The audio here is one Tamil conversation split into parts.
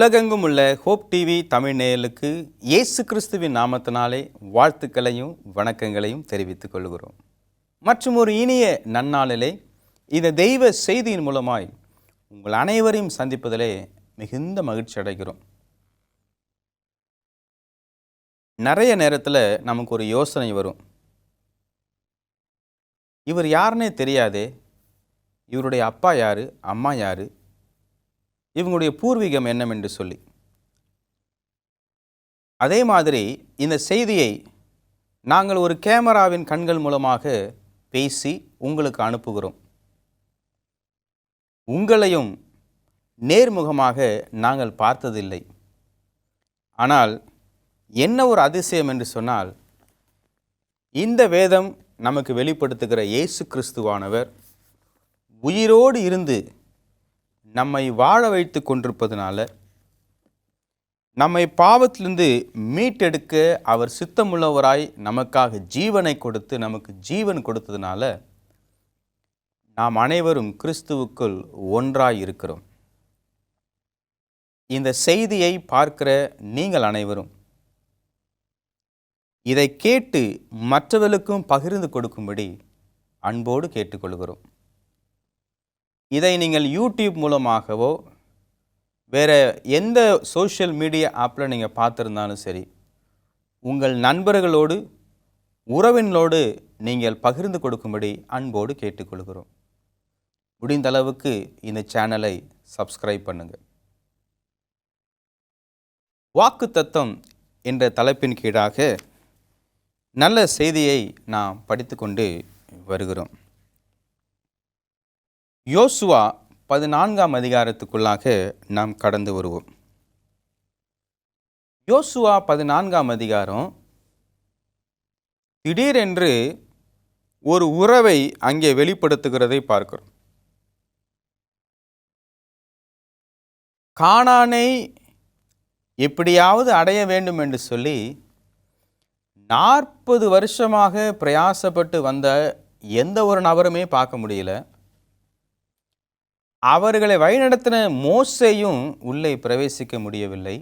உலகெங்கும் உள்ள ஹோப் டிவி தமிழ் நேயர்களுக்கு இயேசு கிறிஸ்துவின் நாமத்தினாலே வாழ்த்துக்களையும் வணக்கங்களையும் தெரிவித்துக் கொள்கிறோம். மற்றும் ஒரு இனிய நன்னாளிலே இந்த தெய்வ செய்தியின் மூலமாய் உங்கள் அனைவரையும் சந்திப்பதிலே மிகுந்த மகிழ்ச்சி அடைகிறோம். நிறைய நேரத்தில் நமக்கு ஒரு யோசனை வரும், இவர் யாருன்னே தெரியாதே, இவருடைய அப்பா யாரு, அம்மா யாரு, இவங்களுடைய பூர்வீகம் என்னவென்று சொல்லி. அதே மாதிரி இந்த செய்தியை நாங்கள் ஒரு கேமராவின் கண்கள் மூலமாக பேசி உங்களுக்கு அனுப்புகிறோம். உங்களையும் நேர்முகமாக நாங்கள் பார்த்ததில்லை. ஆனால் என்ன ஒரு அதிசயம் என்று சொன்னால், இந்த வேதம் நமக்கு வெளிப்படுத்துகிற இயேசு கிறிஸ்துவானவர் உயிரோடு இருந்து நம்மை வாழ வைத்து கொண்டிருப்பதனால, நம்மை பாவத்திலிருந்து மீட்டெடுக்க அவர் சித்தமுள்ளவராய் நமக்காக ஜீவனை கொடுத்து நமக்கு ஜீவன் கொடுத்ததுனால நாம் அனைவரும் கிறிஸ்துவுக்குள் ஒன்றாய் இருக்கிறோம். இந்த செய்தியை பார்க்கிற நீங்கள் அனைவரும் இதை கேட்டு மற்றவர்களுக்கும் பகிர்ந்து கொடுக்கும்படி அன்போடு கேட்டுக்கொள்கிறோம். இதை நீங்கள் யூடியூப் மூலமாகவோ வேறு எந்த சோஷியல் மீடியா ஆப்பில் நீங்கள் பார்த்துருந்தாலும் சரி, உங்கள் நண்பர்களோடு உறவினர்களோடு நீங்கள் பகிர்ந்து கொடுக்கும்படி அன்போடு கேட்டுக்கொள்கிறோம். முடிந்த அளவுக்கு இந்த சேனலை சப்ஸ்கிரைப் பண்ணுங்கள். வாக்குத்தத்தம் என்ற தலைப்பின் கீழாக நல்ல செய்தியை நாம் படித்து கொண்டு வருகிறோம். யோசுவா 14ஆம் அதிகாரத்துக்குள்ளாக நாம் கடந்து வருவோம். யோசுவா 14ஆம் அதிகாரம் திடீரென்று ஒரு உறவை அங்கே வெளிப்படுத்துகிறதை பார்க்கிறோம். கானானை எப்படியாவது அடைய வேண்டும் என்று சொல்லி 40 வருஷமாக பிரயாசப்பட்டு வந்த எந்த ஒரு நபருமே பார்க்க முடியல. அவர்களை வழிநடத்தின மோசேயும் உள்ளே பிரவேசிக்க முடியவில்லை.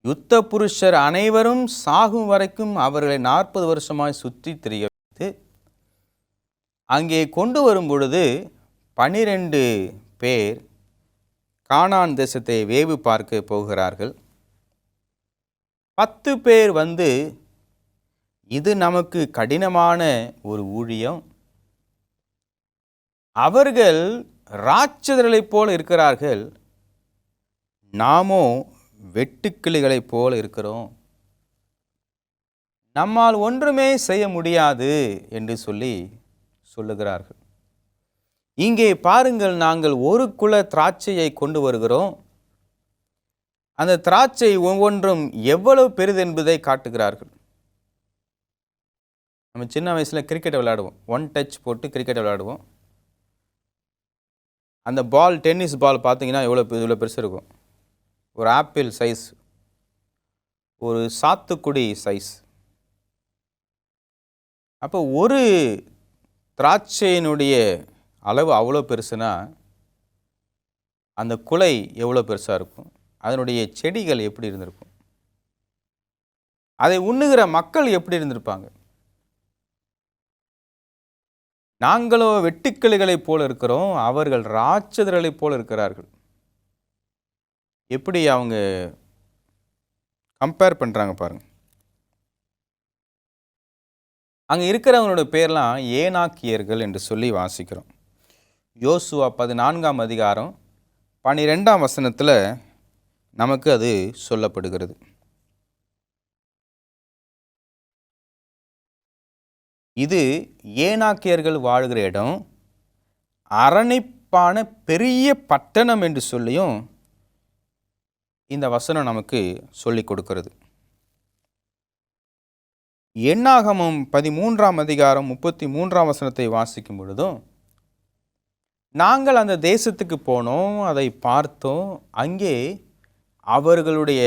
யுத்த புருஷர் அனைவரும் சாகும் வரைக்கும் அவர்களை 40 வருஷமாய் சுற்றி திரிய வைத்து அங்கே கொண்டு வரும் பொழுது 12 பேர் கானான் தேசத்தை வேவு பார்க்க போகிறார்கள். 10 பேர் வந்து, இது நமக்கு கடினமான ஒரு ஊழியம், அவர்கள் ராட்சதர்களைப் போல இருக்கிறார்கள், நாமோ வெட்டுக்கிளிகளைப் போல இருக்கிறோம், நம்மால் ஒன்றுமே செய்ய முடியாது என்று சொல்லுகிறார்கள். இங்கே பாருங்கள், நாங்கள் ஒரு குல திராட்சையை கொண்டு வருகிறோம், அந்த திராட்சை ஒவ்வொன்றும் எவ்வளவு பெரிது என்பதை காட்டுகிறார்கள். நம்ம சின்ன வயசில் கிரிக்கெட் விளையாடுவோம், 1 டச் போட்டு கிரிக்கெட் விளையாடுவோம். அந்த பால், டென்னிஸ் பால் பார்த்தீங்கன்னா இவ்வளோ பெருசு இருக்கும். ஒரு ஆப்பிள் சைஸ், ஒரு சாத்துக்குடி சைஸ். அப்போ ஒரு திராட்சையினுடைய அளவு அவ்வளோ பெருசுனா அந்த குலை எவ்வளோ பெருசாக இருக்கும், அதனுடைய செடிகள் எப்படி இருந்திருக்கும், அதை உண்ணுகிற மக்கள் எப்படி இருந்திருப்பாங்க. நாங்களோ வெட்டுக்கிளிகளைப் போல இருக்கிறோம், அவர்கள் ராட்சதர்களைப் போல இருக்கிறார்கள். எப்படி அவங்க கம்பேர் பண்ணுறாங்க பாருங்க. அங்கே இருக்கிறவங்களோட பேர்லாம் ஏனாக்கியர்கள் என்று சொல்லி வாசிக்கிறோம். யோசுவா 14ஆம் அதிகாரம் 12ஆம் வசனத்தில் நமக்கு அது சொல்லப்படுகிறது. இது ஏனாக்கியர்கள் வாழ்கிற இடம், அரணிப்பான பெரிய பட்டணம் என்று சொல்லியும் இந்த வசனம் நமக்கு சொல்லிக் கொடுக்கிறது. என்னாகமம் 13ஆம் அதிகாரம் 33ஆம் வசனத்தை வாசிக்கும் பொழுதும், நாங்கள் அந்த தேசத்துக்கு போனோம், அதை பார்த்தோம், அங்கே அவர்களுடைய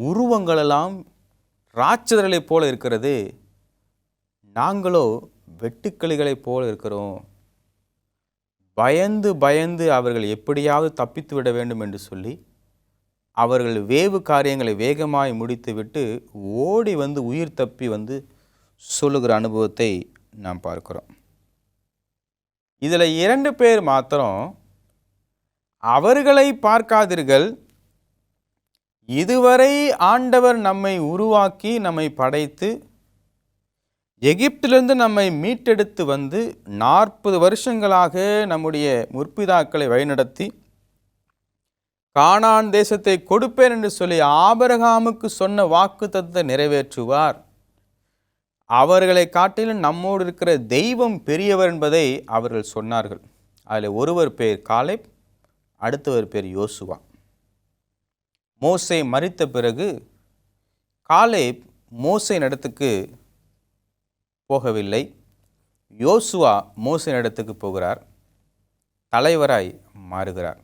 உருவங்களெல்லாம் ராட்சதர்களைப் போல இருக்கிறது, நாங்களோ வெட்டுக்கிளிகளைப் போல இருக்கிறோம், பயந்து பயந்து அவர்கள் எப்படியாவது தப்பித்து விட வேண்டும் என்று சொல்லி அவர்கள் வேவு காரியங்களை வேகமாய் முடித்துவிட்டு ஓடி வந்து உயிர் தப்பி வந்து சொல்லுகிற அனுபவத்தை நாம் பார்க்கிறோம். இதில் 2 பேர் மாத்திரம் அவர்களை பார்க்காதீர்கள், இதுவரை ஆண்டவர் நம்மை உருவாக்கி நம்மை படைத்து எகிப்திலிருந்து நம்மை மீட்டெடுத்து வந்து 40 வருஷங்களாக நம்முடைய முற்பிதாக்களை வழிநடத்தி கானான் தேசத்தை கொடுப்பேன் என்று சொல்லி ஆபிரகாமுக்கு சொன்ன வாக்குத்தத்தத்தை நிறைவேற்றுவார், அவர்களை காட்டிலும் நம்மோடு இருக்கிற தெய்வம் பெரியவர் என்பதை அவர்கள் சொன்னார்கள். அதில் ஒருவர் பேர் காலேப், அடுத்தவர் பேர் யோசுவா. மோசே மரித்த பிறகு காலேப் மோசேயின் இடத்துக்கு போகவில்லை, யோசுவா மோசேயின் இடத்துக்கு போகிறார், தலைவராய் மாறுகிறார்.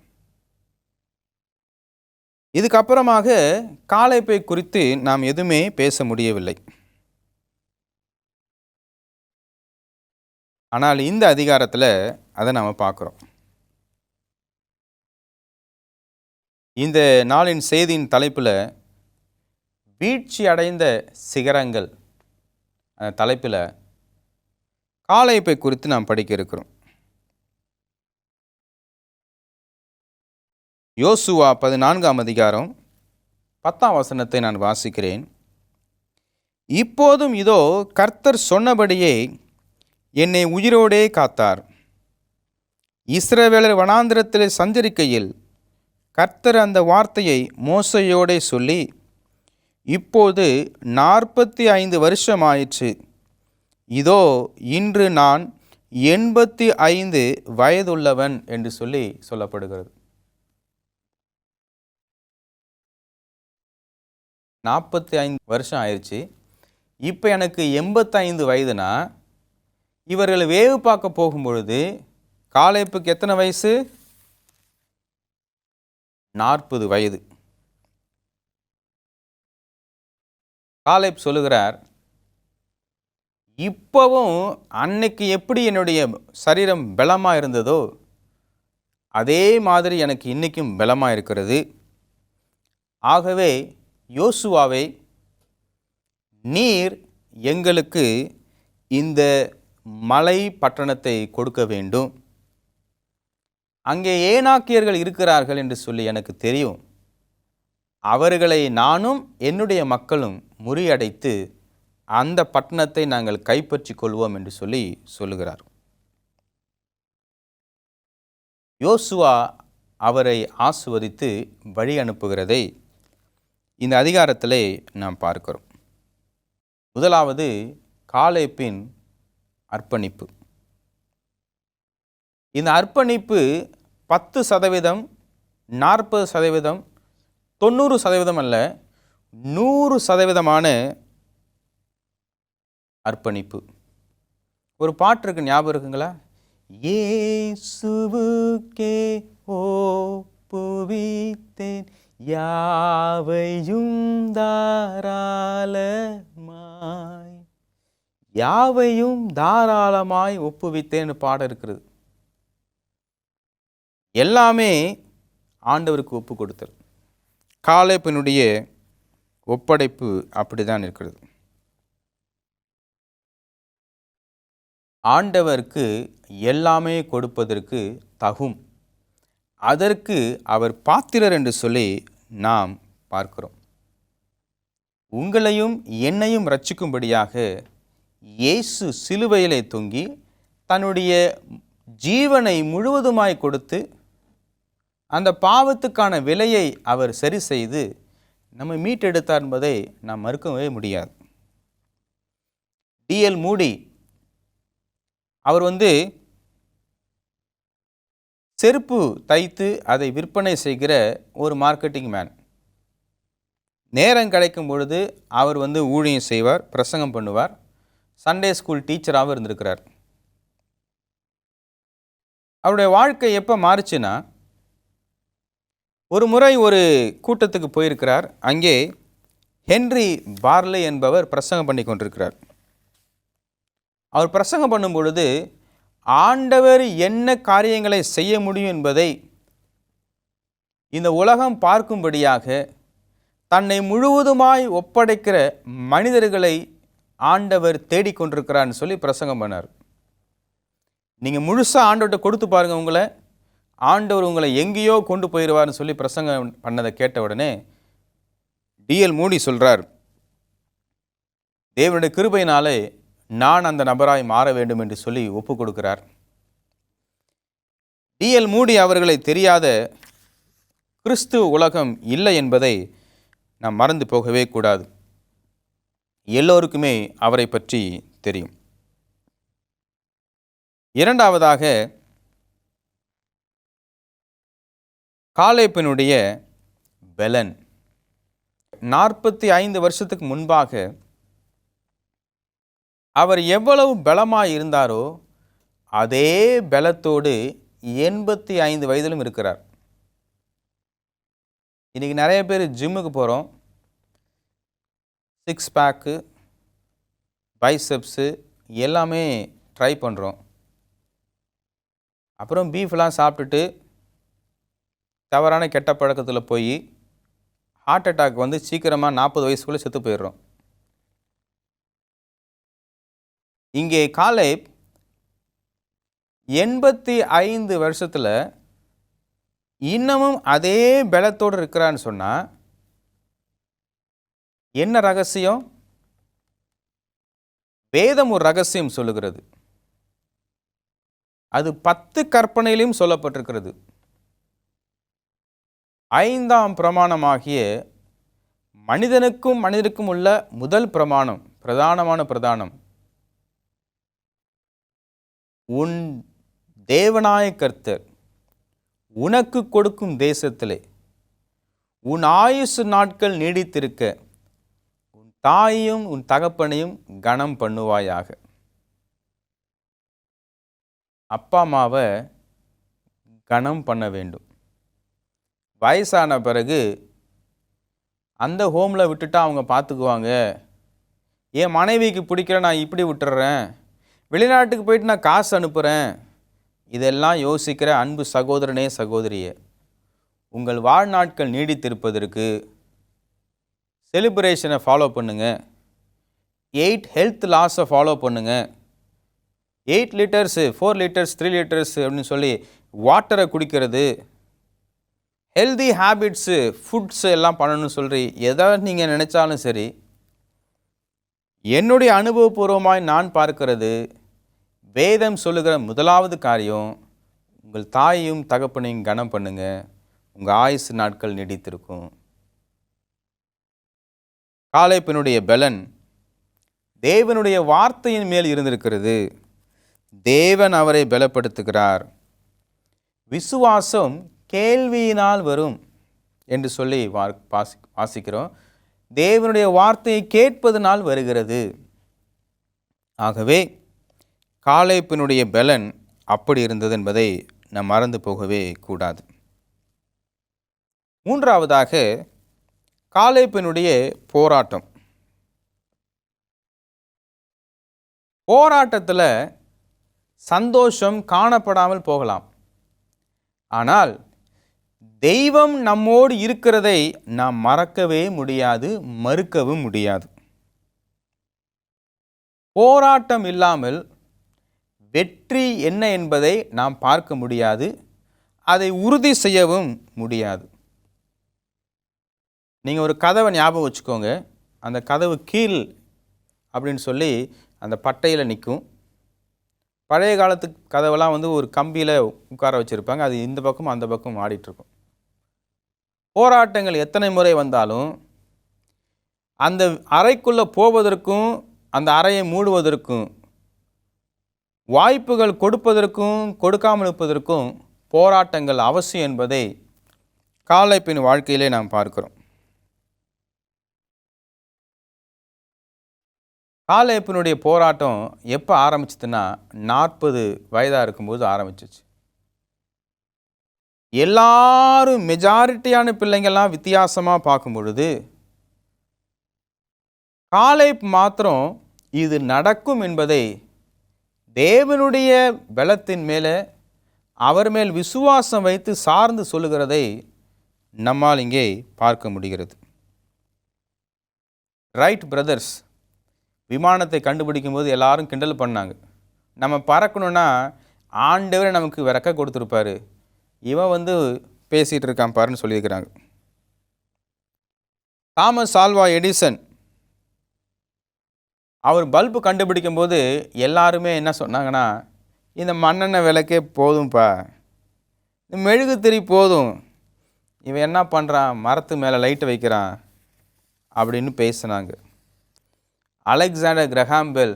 இதுக்கப்புறமாக காலேப்பை குறித்து நாம் எதுவுமே பேச முடியவில்லை. ஆனால் இந்த அதிகாரத்தில் அதை நாம் பார்க்குறோம். இந்த நாளின் செய்தியின் தலைப்பில் வீழ்ச்சி அடைந்த சிகரங்கள் அந்த தலைப்பில் காலேப்பை குறித்து நாம் படிக்க இருக்கிறோம். யோசுவா 14ஆம் அதிகாரம் 10ஆம் வசனத்தை நான் வாசிக்கிறேன். இப்போதும் இதோ கர்த்தர் சொன்னபடியே என்னை உயிரோடே காத்தார். இஸ்ரவேலர் வனாந்திரத்தில் சஞ்சரிக்கையில் கர்த்தர் அந்த வார்த்தையை மோசேயோடே சொல்லி, இப்போது 45 வருஷமாயிற்று, இதோ இன்று நான் 85 வயதுள்ளவன் என்று சொல்லி சொல்லப்படுகிறது. 45 வருஷம் ஆயிடுச்சு, இப்போ எனக்கு 85 வயதுனா இவர்கள் வேவு பார்க்க போகும்பொழுது காலேப்புக்கு எத்தனை வயசு? 40 வயது. காலேப் சொல்லுகிறார், இப்போவும் அன்னைக்கு எப்படி என்னுடைய சரீரம் பலமாக இருந்ததோ அதே மாதிரி எனக்கு இன்றைக்கும் பலமாக இருக்கிறது. ஆகவே யோசுவாவே, நீர் எங்களுக்கு இந்த மலை பட்டணத்தை கொடுக்க வேண்டும். அங்கே ஏனாக்கியர்கள் இருக்கிறார்கள் என்று சொல்லி எனக்கு தெரியும். அவர்களை நானும் என்னுடைய மக்களும் முறியடைத்து அந்த பட்டணத்தை நாங்கள் கைப்பற்றி கொள்வோம் என்று சொல்லி சொல்லுகிறார். யோசுவா அவரை ஆசீர்வதித்து வழி அனுப்புகிறதை இந்த அதிகாரத்திலே நாம் பார்க்கிறோம். முதலாவது காலேப்பின் அர்ப்பணிப்பு. இந்த அர்ப்பணிப்பு 10%, 40%, 90% அல்ல, 100% அர்ப்பணிப்பு. ஒரு பாட்டு இருக்கு, ஞாபகம் இருக்குங்களா? இயேசுவுக்கே ஒப்புவித்தேன் யாவையும் தாராளமாய், யாவையும் தாராளமாய் ஒப்புவித்தேன்னு பாடம் இருக்கிறது. எல்லாமே ஆண்டவருக்கு ஒப்பு கொடுத்தல். காலேப்பினுடைய ஒப்படைப்பு அப்படிதான் இருக்கிறது. ஆண்டவருக்கு எல்லாமே கொடுப்பதற்கு தகும், அதற்கு அவர் பாத்திரர் என்று சொல்லி நாம் பார்க்கிறோம். உங்களையும் என்னையும் இரட்சிக்கும்படியாக இயேசு சிலுவையிலே தொங்கி தன்னுடைய ஜீவனை முழுவதுமாய் கொடுத்து அந்த பாவத்துக்கான விலையை அவர் சரி செய்து நம்மை மீட்டெடுத்தார் என்பதை நாம் மறுக்கவே முடியாது. D.L. மூடி அவர் செருப்பு தைத்து அதை விற்பனை செய்கிற ஒரு மார்க்கெட்டிங் மேன். நேரம் கிடைக்கும் பொழுது அவர் ஊழியம் செய்வார், பிரசங்கம் பண்ணுவார், சண்டே ஸ்கூல் டீச்சராகவும் இருந்திருக்கிறார். அவருடைய வாழ்க்கை எப்போ மாறுச்சுன்னா, ஒரு முறை ஒரு கூட்டத்துக்கு போயிருக்கிறார். அங்கே ஹென்றி பார்லே என்பவர் பிரசங்கம் பண்ணி கொண்டிருக்கிறார். அவர் பிரசங்கம் பண்ணும் பொழுது ஆண்டவர் என்ன காரியங்களை செய்ய முடியும் என்பதை இந்த உலகம் பார்க்கும்படியாக தன்னை முழுவதுமாய் ஒப்படைக்கிற மனிதர்களை ஆண்டவர் தேடிக்கொண்டிருக்கிறான்னு சொல்லி பிரசங்கம் பண்ணார். நீங்கள் முழுசாக ஆண்டவர்கிட்ட கொடுத்து பாருங்கள், உங்களை ஆண்டவர் உங்களை எங்கேயோ கொண்டு போயிடுவார்னு சொல்லி பிரசங்கம் பண்ணதை கேட்ட உடனே டிஎல் மூடி சொல்கிறார், தேவனுடைய கிருபையினாலே நான் அந்த நபராய் மாற வேண்டும் என்று சொல்லி ஒப்பு கொடுக்கிறார். டிஎல் மூடி அவர்களை தெரியாத கிறிஸ்துவ உலகம் இல்லை என்பதை நாம் மறந்து போகவே கூடாது. எல்லோருக்குமே அவரை பற்றி தெரியும். இரண்டாவதாக, காலேப்பினுடைய பெலன். 45 வருஷத்துக்கு முன்பாக அவர் எவ்வளவு பலமாய் இருந்தாரோ அதே பலத்தோடு 85 வயதிலும் இருக்கிறார். இன்றைக்கி நிறைய பேர் ஜிம்முக்கு போகிறோம், 6 பேக்கு, பைசெப்ஸு எல்லாமே ட்ரை பண்ணுறோம். அப்புறம் பீஃப்லாம் சாப்பிட்டுட்டு தவறான கெட்ட பழக்கத்தில் போய் ஹார்ட் அட்டாக் வந்து சீக்கிரமாக 40 வயசுக்குள்ளே செத்து போயிடுறோம். இங்கே காலேப் 85 வருஷத்தில் இன்னமும் அதே பலத்தோடு இருக்கிறான்னு சொன்னால் என்ன ரகசியம்? வேதம் ஒரு ரகசியம் சொல்லுகிறது. அது 10 கற்பனையிலும் சொல்லப்பட்டிருக்கிறது. 5ஆம் பிரமாணமாகிய மனிதனுக்கும் உள்ள முதல் பிரமாணம், பிரதானமான பிரதானம், உன் தேவனாய கர்த்தர் உனக்கு கொடுக்கும் தேசத்திலே உன் ஆயுசு நாட்கள் நீடித்திருக்க உன் தாயையும் உன் தகப்பனையும் கனம் பண்ணுவாயாக. அப்பா அம்மாவை கனம் பண்ண வேண்டும். வயசான பிறகு அந்த ஹோமில் விட்டுட்டா அவங்க பார்த்துக்குவாங்க, என் மனைவிக்கு பிடிக்கிற நான் இப்படி விட்டுறேன், வெளிநாட்டுக்கு போயிட்டு நான் காசு அனுப்புகிறேன், இதெல்லாம் யோசிக்கிற அன்பு சகோதரனே சகோதரியே, உங்கள் வாழ்நாட்கள் நீடித்திருப்பதற்கு செலிப்ரேஷனை ஃபாலோ பண்ணுங்கள், 8 ஹெல்த் லாஸை ஃபாலோ பண்ணுங்கள், 8 லிட்டர்ஸு 4 லிட்டர்ஸ் 3 லிட்டர்ஸ் அப்படின்னு சொல்லி வாட்டரை குடிக்கிறது, ஹெல்தி ஹேபிட்ஸு ஃபுட்ஸு எல்லாம் பண்ணணும்னு சொல்லி எதாவது நீங்கள் நினச்சாலும் சரி, என்னுடைய அனுபவபூர்வமாய் நான் பார்க்கிறது, வேதம் சொல்லுகிற முதலாவது காரியம், உங்கள் தாயையும் தகப்பனையும் கனம் பண்ணுங்க, உங்கள் ஆயுசு நாட்கள் நீடித்திருக்கும். காலேப்பினுடைய பலன் தேவனுடைய வார்த்தையின் மேல் இருந்திருக்கிறது. தேவன் அவரை பலப்படுத்துகிறார். விசுவாசம் கேள்வியினால் வரும் என்று சொல்லி வாசிக்கிறோம். தேவனுடைய வார்த்தையை கேட்பதனால் வருகிறது. ஆகவே காலேப்பினுடைய பலன் அப்படி இருந்தது என்பதை நாம் மறந்து போகவே கூடாது. மூன்றாவதாக, காலேப்பினுடைய போராட்டம். போராட்டத்தில் சந்தோஷம் காணப்படாமல் போகலாம், ஆனால் தெய்வம் நம்மோடு இருக்கிறதை நாம் மறக்கவே முடியாது, மறுக்கவும் முடியாது. போராட்டம் இல்லாமல் வெற்றி என்ன என்பதை நாம் பார்க்க முடியாது, அதை உறுதி செய்யவும் முடியாது. நீங்கள் ஒரு கதவை ஞாபகம் வச்சுக்கோங்க, அந்த கதவு கீழ் அப்படின்னு சொல்லி அந்த பட்டையில் நிற்கும். பழைய காலத்து கதவெல்லாம் வந்து ஒரு கம்பியில் உட்கார வச்சுருப்பாங்க, அது இந்த பக்கம் அந்த பக்கம் ஆடிட்டுருக்கும். போராட்டங்கள் எத்தனை முறை வந்தாலும் அந்த அறைக்குள்ளே போவதற்கும் அந்த அறையை மூடுவதற்கும், வாய்ப்புகள் கொடுப்பதற்கும் கொடுக்காமல் இருப்பதற்கும் போராட்டங்கள் அவசியம் என்பதை காலேப்பின் வாழ்க்கையிலே நாம் பார்க்கிறோம். காலேப்பினுடைய போராட்டம் எப்போ ஆரம்பிச்சதுன்னா 40 வயதாக இருக்கும்போது ஆரம்பிச்சிச்சு. எல்லாரும் மெஜாரிட்டியான பிள்ளைங்கள்லாம் வித்தியாசமாக பார்க்கும் பொழுது காலேப் மாத்திரம் இது நடக்கும் என்பதை தேவனுடைய பலத்தின் மேலே அவர் மேல் விசுவாசம் வைத்து சார்ந்து சொல்லுகிறதை நம்மால் இங்கே பார்க்க முடிகிறது. ரைட் பிரதர்ஸ் விமானத்தை கண்டுபிடிக்கும் போது எல்லாரும் கிண்டல் பண்ணாங்க. நம்ம பறக்கணுன்னா ஆண்டவரே நமக்கு ரெக்க கொடுத்துருப்பாரு, இவன் பேசிகிட்டு இருக்கான் பாருன்னு சொல்லியிருக்கிறாங்க. தாமஸ் ஆல்வா எடிசன் அவர் பல்பு கண்டுபிடிக்கும் போது எல்லாருமே என்ன சொன்னாங்கன்னா, இந்த மண்ணெண்ணெய் விளக்கே போதும்ப்பா, இந்த மெழுகுத்திரி போதும், இவன் என்ன பண்ணுறான், மரத்து மேலே லைட்டை வைக்கிறான் அப்படின்னு பேசினாங்க. அலெக்சாண்டர் கிரஹாம் பெல்,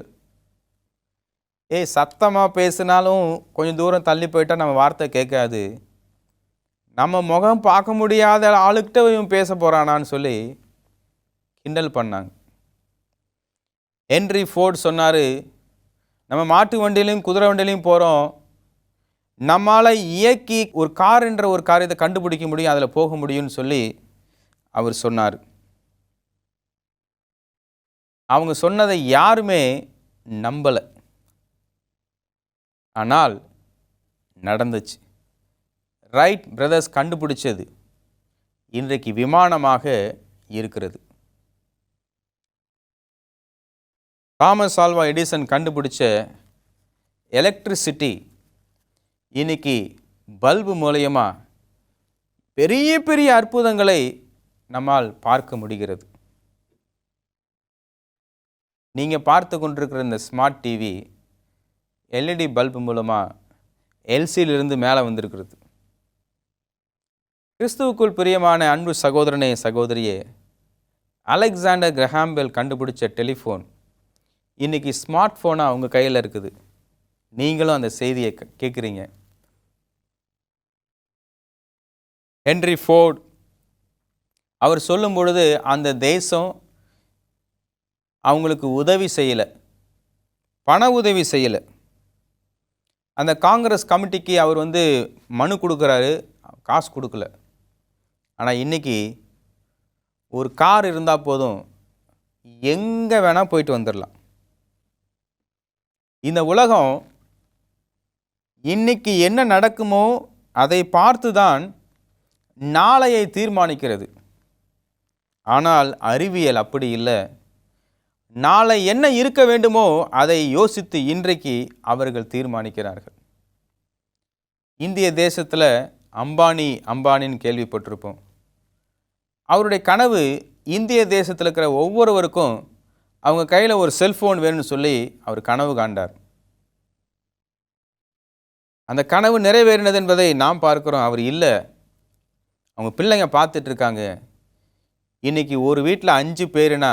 சத்தமாக பேசினாலும் கொஞ்சம் தூரம் தள்ளி போயிட்டால் நம்ம வார்த்தை கேட்காது, நம்ம முகம் பார்க்க முடியாத ஆளுக்கிட்ட இவன் பேச போகிறானான்னு சொல்லி கிண்டல் பண்ணாங்க. ஹென்ரி ஃபோர்ட் சொன்னார், நம்ம மாட்டு வண்டியிலையும் குதிரை வண்டியிலையும் போகிறோம், நம்மால் இயக்கி ஒரு கார் என்ற ஒரு காரியத்தை கண்டுபிடிக்க முடியும், அதில் போக முடியும்னு சொல்லி அவர் சொன்னார். அவங்க சொன்னதை யாருமே நம்பலை, ஆனால் நடந்துச்சு. ரைட் பிரதர்ஸ் கண்டுபிடிச்சது இன்றைக்கு விமானமாக இருக்கிறது. தாமஸ் ஆல்வா எடிசன் கண்டுபிடிச்ச எலக்ட்ரிசிட்டி இன்னைக்கு பல்பு மூலயமா பெரிய பெரிய அற்புதங்களை நம்மால் பார்க்க முடிகிறது. நீங்கள் பார்த்து கொண்டிருக்கிற இந்த ஸ்மார்ட் டிவி எல்இடி பல்பு மூலமாக எல்சியிலிருந்து மேலே வந்திருக்கிறது. கிறிஸ்துவுக்குள் பிரியமான அன்பு சகோதரனே சகோதரியே, அலெக்சாண்டர் கிரஹாம் பெல் கண்டுபிடிச்ச டெலிஃபோன் இன்றைக்கி ஸ்மார்ட் ஃபோனாக உங்கள் கையில் இருக்குது. நீங்களும் அந்த செய்தியை கேட்குறீங்க. ஹென்ரி ஃபோர்ட் அவர் சொல்லும் பொழுது அந்த தேசம் அவங்களுக்கு உதவி செய்யலை, பண உதவி செய்யலை. அந்த காங்கிரஸ் கமிட்டிக்கு அவர் மனு கொடுக்குறாரு, காசு கொடுக்கல. ஆனால் இன்றைக்கி ஒரு கார் இருந்தால் போதும், எங்கே வேணால் போயிட்டு வந்துடலாம். இந்த உலகம் இன்னைக்கு என்ன நடக்குமோ அதை பார்த்து தான் நாளையை தீர்மானிக்கிறது. ஆனால் அறிவியல் அப்படி இல்லை. நாளை என்ன இருக்க வேண்டுமோ அதை யோசித்து இன்றைக்கு அவர்கள் தீர்மானிக்கிறார்கள். இந்திய தேசத்தில் அம்பானின்னு கேள்விப்பட்டிருப்போம். அவருடைய கனவு இந்திய தேசத்தில் இருக்கிற ஒவ்வொருவருக்கும் அவங்க கையில் ஒரு செல்ஃபோன் வேணும்னு சொல்லி அவர் கனவு காண்டார். அந்த கனவு நிறைவேறினது என்பதை நாம் பார்க்குறோம். அவர் இல்லை, அவங்க பிள்ளைங்க பார்த்துட்ருக்காங்க. இன்றைக்கி ஒரு வீட்டில் 5 பேருனா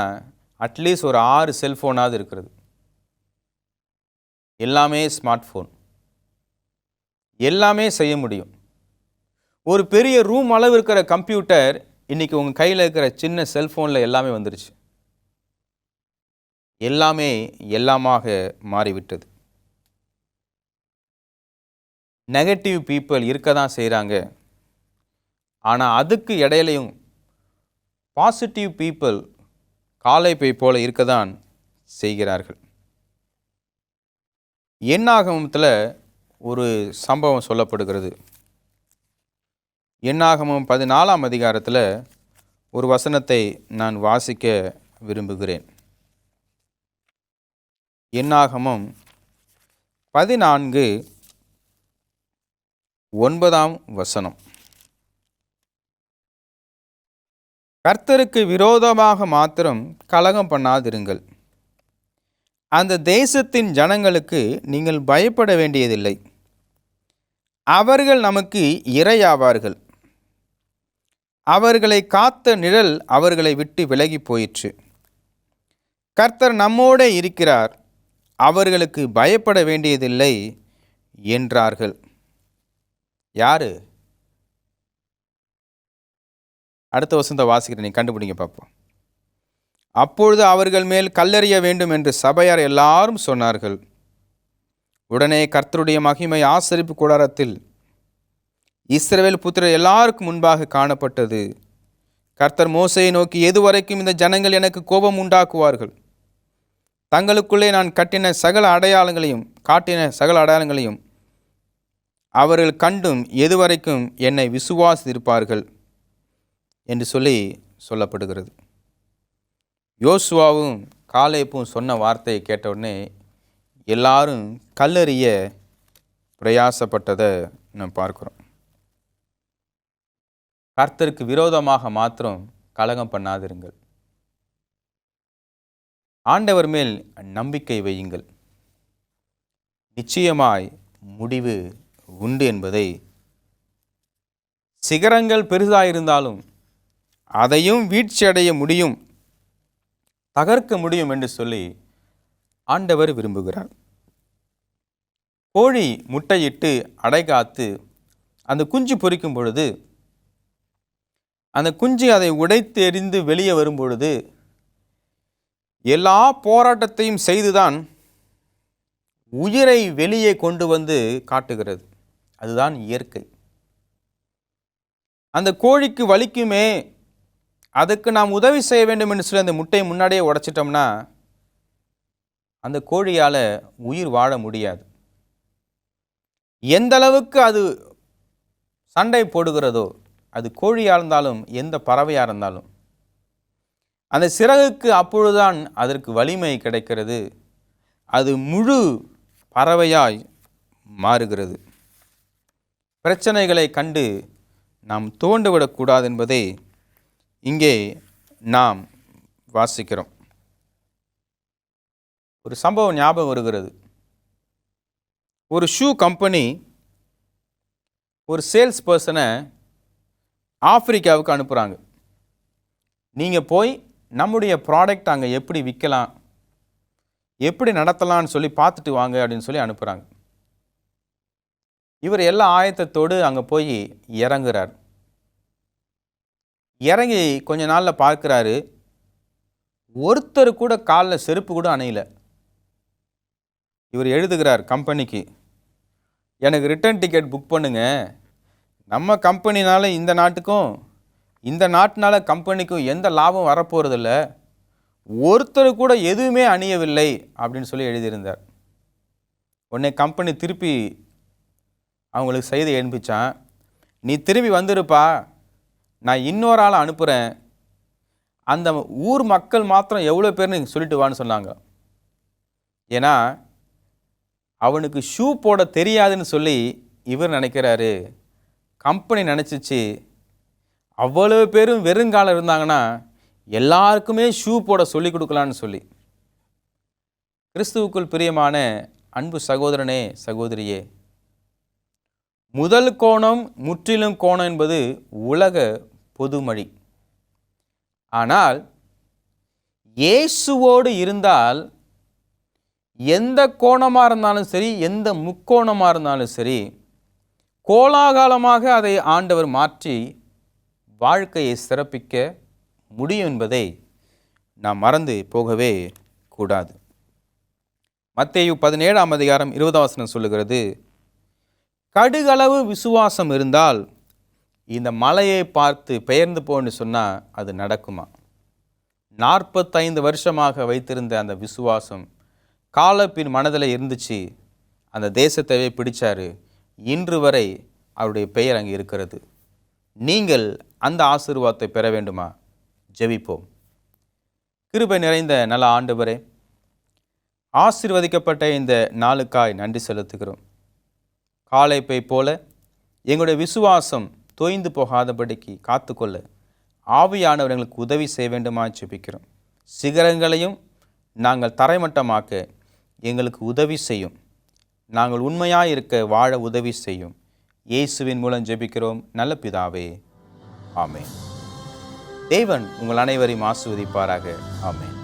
அட்லீஸ்ட் ஒரு 6 செல்ஃபோனாவது இருக்கிறது. எல்லாமே ஸ்மார்ட் ஃபோன், எல்லாமே செய்ய முடியும். ஒரு பெரிய ரூம் அளவு இருக்கிற கம்ப்யூட்டர் இன்றைக்கி உங்கள் கையில் இருக்கிற சின்ன செல்ஃபோனில் எல்லாமே வந்துருச்சு. எல்லாமே எல்லாமாக மாறிவிட்டது. நெகட்டிவ் பீப்புள் இருக்க தான் செய்கிறாங்க. ஆனால் அதுக்கு இடையிலையும் பாசிட்டிவ் பீப்புள் காலை பை போல இருக்க தான் செய்கிறார்கள். என்னாகமத்தில் ஒரு சம்பவம் சொல்லப்படுகிறது. என்னாகமம் 14ஆம் அதிகாரத்தில் ஒரு வசனத்தை நான் வாசிக்க விரும்புகிறேன். என்னாகமம் 14:9 வசனம். கர்த்தருக்கு விரோதமாக மாத்திரம் கலகம் பண்ணாதிருங்கள். அந்த தேசத்தின் ஜனங்களுக்கு நீங்கள் பயப்பட வேண்டியதில்லை. அவர்கள் நமக்கு இரையாவார்கள். அவர்களை காத்த நிழல் அவர்களை விட்டு விலகி போயிற்று. கர்த்தர் நம்மோட இருக்கிறார், அவர்களுக்கு பயப்பட வேண்டியதில்லை என்றார்கள். யாரு? அடுத்த வசனத்தை வாசிக்கிறேன், நீ கண்டுபிடிங்க பார்ப்போம். அப்பொழுது அவர்கள் மேல் கல்லெறிய வேண்டும் என்று சபையார் எல்லாரும் சொன்னார்கள். உடனே கர்த்தருடைய மகிமை ஆசரிப்பு கூடாரத்தில் இஸ்ரவேல் புத்திரர் எல்லாருக்கும் முன்பாக காணப்பட்டது. கர்த்தர் மோசேயை நோக்கி, எதுவரைக்கும் இந்த ஜனங்கள் எனக்கு கோபம் உண்டாக்குவார்கள்? தங்களுக்குள்ளே நான் கட்டின சகல அடையாளங்களையும் காட்டின சகல அடையாளங்களையும் அவர்கள் கண்டும் எதுவரைக்கும் என்னை விசுவாசித்திருப்பார்கள் என்று சொல்லப்படுகிறது. யோசுவாவும் காலேப்பும் சொன்ன வார்த்தையை கேட்ட உடனே எல்லாரும் கல்லறிய பிரயாசப்பட்டதை நாம் பார்க்கிறோம். கர்த்தருக்கு விரோதமாக மாத்திரம் கலகம் பண்ணாதிருங்கள், ஆண்டவர் மேல் நம்பிக்கை வையுங்கள், நிச்சயமாய் முடிவு உண்டு என்பதை, சிகரங்கள் பெரிதாயிருந்தாலும் அதையும் வீழ்ச்சியடைய முடியும், தகர்க்க முடியும் என்று சொல்லி ஆண்டவர் விரும்புகிறார். கோழி முட்டையிட்டு அடை காத்து அந்த குஞ்சு பொரிக்கும் பொழுது, அந்த குஞ்சு அதை உடைத்து எறிந்து வெளியே வரும் பொழுது எல்லா போராட்டத்தையும் செய்துதான் உயிரை வெளியே கொண்டு வந்து காட்டுகிறது. அதுதான் இயற்கை. அந்த கோழிக்கு வலிக்குமே, அதுக்கு நாம் உதவி செய்ய வேண்டும் என்று சொல்லி அந்த முட்டையை முன்னாடியே உடைச்சிட்டோம்னா அந்த கோழியால் உயிர் வாழ முடியாது. எந்த அளவுக்கு அது சண்டை போடுகிறதோ, அது கோழியாக இருந்தாலும் எந்த பறவையாக இருந்தாலும், அந்த சிறகுக்கு அப்பொழுதுதான் அதற்கு வலிமை கிடைக்கிறது, அது முழு பறவையாய் மாறுகிறது. பிரச்சனைகளை கண்டு நாம் துவண்டுவிடக்கூடாது என்பதை இங்கே நாம் வாசிக்கிறோம். ஒரு சம்பவம் ஞாபகம் வருகிறது. ஒரு ஷூ கம்பெனி ஒரு சேல்ஸ் பர்சனை ஆப்பிரிக்காவுக்கு அனுப்புகிறாங்க. நீங்கள் போய் நம்முடைய ப்ராடக்ட் அங்கே எப்படி விற்கலாம், எப்படி நடத்தலான்னு சொல்லி பார்த்துட்டு வாங்க அப்படின்னு சொல்லி அனுப்புகிறாங்க. இவர் எல்லா ஆயத்தத்தோடு அங்கே போய் இறங்குறார். இறங்கி கொஞ்ச நாளில் பார்க்குறாரு, ஒருத்தர் கூட காலில் செருப்பு கூட அணையலை. இவர் எழுதுகிறார் கம்பெனிக்கு, எனக்கு ரிட்டர்ன் டிக்கெட் புக் பண்ணுங்க, நம்ம கம்பெனினால இந்த நாட்டுக்கும் இந்த நாட்டினால கம்பெனிக்கும் எந்த லாபம் வரப்போகிறதில்ல, ஒருத்தர் கூட எதுவுமே அணியவில்லை அப்படின்னு சொல்லி எழுதியிருந்தார். உடனே கம்பெனி திருப்பி அவங்களுக்கு செய்தி அனுப்பிச்சான், நீ திரும்பி வந்துருப்பா, நான் இன்னொரு ஆளை அனுப்புகிறேன், அந்த ஊர் மக்கள் மாத்திரம் எவ்வளோ பேர்னு சொல்லிட்டு வான்னு சொன்னாங்க. ஏன்னா அவனுக்கு ஷூ போட தெரியாதுன்னு சொல்லி இவர் நினைக்கிறாரு. கம்பெனி நினச்சிச்சு அவ்வளோ பேரும் வெறுங்காலம் இருந்தாங்கன்னா எல்லாருக்குமே ஷூ போட சொல்லி கொடுக்கலான்னு சொல்லி. கிறிஸ்துவுக்குள் பிரியமான அன்பு சகோதரனே சகோதரியே, முதல் கோணம் முற்றிலும் கோணம் என்பது உலக பொதுமொழி. ஆனால் இயேசுவோடு இருந்தால் எந்த கோணமாக இருந்தாலும் சரி, எந்த முக்கோணமாக இருந்தாலும் சரி, கோலாகாலமாக அதை ஆண்டவர் மாற்றி வாழ்க்கையை சிறப்பிக்க முடியும் என்பதை நாம் மறந்து போகவே கூடாது. மத்தேயு 17:20 சொல்லுகிறது, கடுகளவு விசுவாசம் இருந்தால் இந்த மலையை பார்த்து பெயர்ந்து போன்னு சொன்னால் அது நடக்குமா? 45 வருஷமாக வைத்திருந்த அந்த விசுவாசம் காலேப்பின் மனதில் இருந்துச்சு. அந்த தேசத்தையே பிடிச்சாரு. இன்று வரை அவருடைய பெயர் அங்கே இருக்கிறது. நீங்கள் அந்த ஆசீர்வாதத்தை பெற வேண்டுமா? ஜெபிப்போம். கிருபை நிறைந்த நல்ல ஆண்டவரே, ஆசீர்வதிக்கப்பட்ட இந்த நாளுக்காய் நன்றி செலுத்துகிறோம். காலேப்பை போல எங்களுடைய விசுவாசம் தோய்ந்து போகாதபடிக்கு காத்துக்கொள்ள ஆவியானவர் எங்களுக்கு உதவி செய்ய வேண்டுமா ஜெபிக்கிறோம். சிகரங்களையும் நாங்கள் தரைமட்டமாக்க எங்களுக்கு உதவி செய்யும். நாங்கள் உண்மையாக இருக்க வாழ உதவி செய்யும். இயேசுவின் மூலம் ஜெபிக்கிறோம் நல்ல பிதாவே, ஆமென். தேவன் உங்கள் அனைவரையும் ஆசீர்வதிப்பாராக. ஆமென்.